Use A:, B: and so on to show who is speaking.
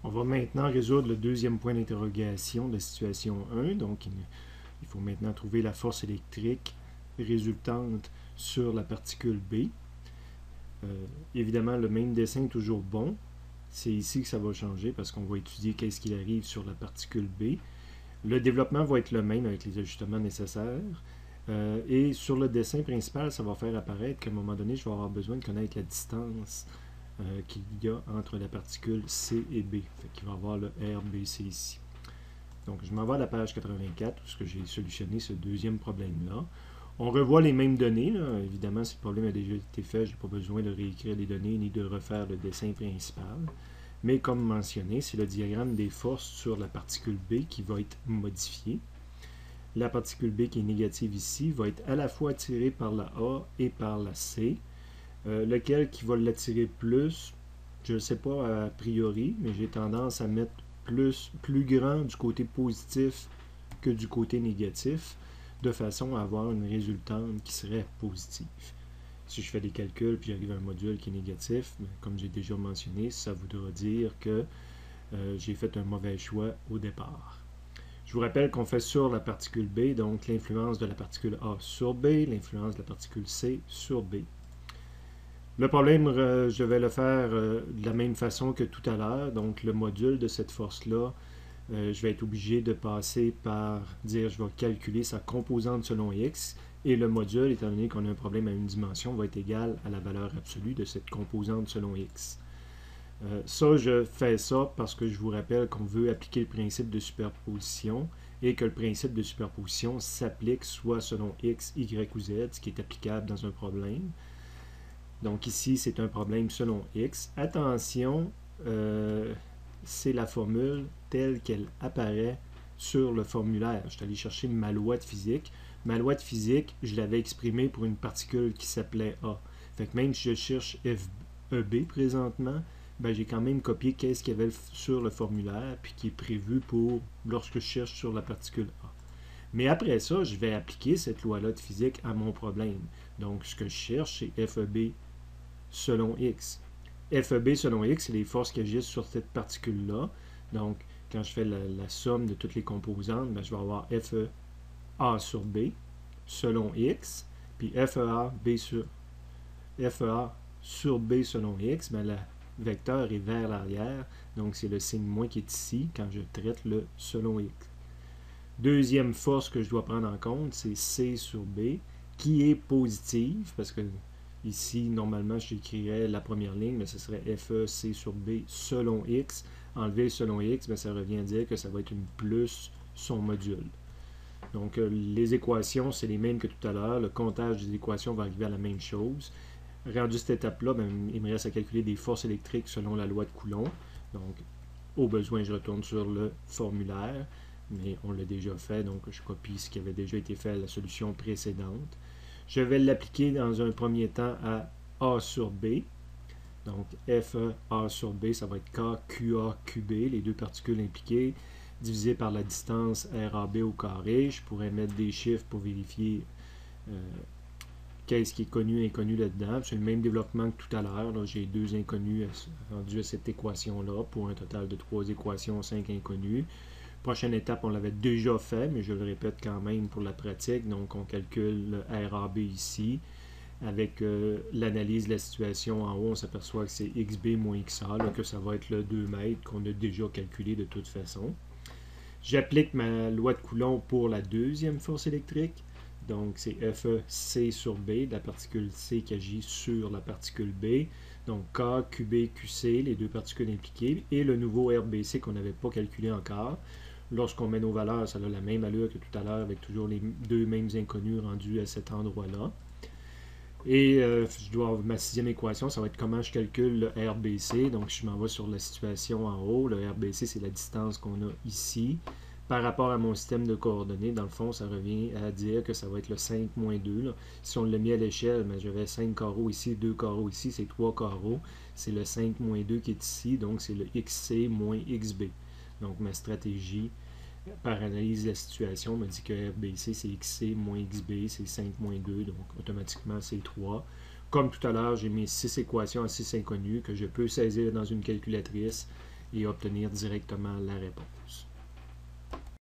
A: On va maintenant résoudre le deuxième point d'interrogation de la situation 1. Donc, il faut maintenant trouver la force électrique résultante sur la particule B. Évidemment, le même dessin est toujours bon. C'est ici que ça va changer parce qu'on va étudier qu'est-ce qu'il arrive sur la particule B. Le développement va être le même avec les ajustements nécessaires. Et sur le dessin principal, ça va faire apparaître qu'à un moment donné, je vais avoir besoin de connaître la distance qu'il y a entre la particule C et B. Fait qu'il va y avoir le RBC ici. Donc, je m'en vais à la page 84 où j'ai solutionné ce deuxième problème-là. On revoit les mêmes données. Là. Évidemment, si le problème a déjà été fait, je n'ai pas besoin de réécrire les données ni de refaire le dessin principal. Mais comme mentionné, c'est le diagramme des forces sur la particule B qui va être modifié. La particule B qui est négative ici va être à la fois attirée par la A et par la C. Lequel qui va l'attirer plus, je ne sais pas a priori, mais j'ai tendance à mettre plus grand du côté positif que du côté négatif, de façon à avoir une résultante qui serait positive. Si je fais des calculs puis j'arrive à un module qui est négatif, comme j'ai déjà mentionné, ça voudra dire que j'ai fait un mauvais choix au départ. Je vous rappelle qu'on fait sur la particule B, donc l'influence de la particule A sur B, l'influence de la particule C sur B. Le problème, je vais le faire de la même façon que tout à l'heure. Donc, le module de cette force-là, je vais être obligé de passer par dire je vais calculer sa composante selon x. Et le module, étant donné qu'on a un problème à une dimension, va être égal à la valeur absolue de cette composante selon x. Ça, je fais ça parce que je vous rappelle qu'on veut appliquer le principe de superposition et que le principe de superposition s'applique soit selon x, y ou z, ce qui est applicable dans un problème. Donc ici, c'est un problème selon x. Attention, c'est la formule telle qu'elle apparaît sur le formulaire. Je suis allé chercher ma loi de physique. Ma loi de physique, je l'avais exprimée pour une particule qui s'appelait A. Fait que même si je cherche FEB présentement, ben j'ai quand même copié qu'est-ce qu'il y avait sur le formulaire, puis qui est prévu pour lorsque je cherche sur la particule A. Mais après ça, je vais appliquer cette loi-là de physique à mon problème. Donc, ce que je cherche, c'est FEB selon x. FEB selon x, c'est les forces qui agissent sur cette particule-là. Donc, quand je fais la somme de toutes les composantes, ben, je vais avoir FEA sur B selon x, puis FEA sur B selon x, ben, le vecteur est vers l'arrière, donc c'est le signe moins qui est ici quand je traite le selon x. Deuxième force que je dois prendre en compte, c'est C sur B, qui est positive, parce que ici, normalement, j'écrirais la première ligne, mais ce serait FEC sur B selon X. Enlever selon X, bien, ça revient à dire que ça va être une plus son module. Donc, les équations, c'est les mêmes que tout à l'heure. Le comptage des équations va arriver à la même chose. Rendu cette étape-là, bien, il me reste à calculer des forces électriques selon la loi de Coulomb. Donc, au besoin, je retourne sur le formulaire, mais on l'a déjà fait, donc je copie ce qui avait déjà été fait à la solution précédente. Je vais l'appliquer dans un premier temps à A sur B. Donc, FA sur B, ça va être KQA QB, les deux particules impliquées, divisé par la distance RAB au carré. Je pourrais mettre des chiffres pour vérifier qu'est-ce qui est connu et inconnu là-dedans. C'est le même développement que tout à l'heure. J'ai deux inconnus rendus à cette équation-là pour un total de 3 équations, 5 inconnus. Prochaine étape, on l'avait déjà fait, mais je le répète quand même pour la pratique. Donc, on calcule le RAB ici. Avec l'analyse de la situation en haut, on s'aperçoit que c'est XB moins XA, là, que ça va être le 2 mètres qu'on a déjà calculé de toute façon. J'applique ma loi de Coulomb pour la deuxième force électrique. Donc, c'est FEC sur B, de la particule C qui agit sur la particule B. Donc, K, QB, QC, les deux particules impliquées, et le nouveau RBC qu'on n'avait pas calculé encore. Lorsqu'on met nos valeurs, ça a la même allure que tout à l'heure, avec toujours les deux mêmes inconnus rendus à cet endroit-là. Et je dois avoir ma sixième équation, ça va être comment je calcule le RBC. Donc, je m'en vais sur la situation en haut. Le RBC, c'est la distance qu'on a ici. Par rapport à mon système de coordonnées, dans le fond, ça revient à dire que ça va être le 5 moins 2. Là. Si on l'a mis à l'échelle, j'avais 5 carreaux ici, 2 carreaux ici, c'est 3 carreaux. C'est le 5 moins 2 qui est ici, donc c'est le XC moins XB. Donc, ma stratégie par analyse de la situation me dit que RBC c'est XC moins XB, c'est 5 moins 2, donc automatiquement c'est 3. Comme tout à l'heure, j'ai mis 6 équations à 6 inconnues que je peux saisir dans une calculatrice et obtenir directement la réponse.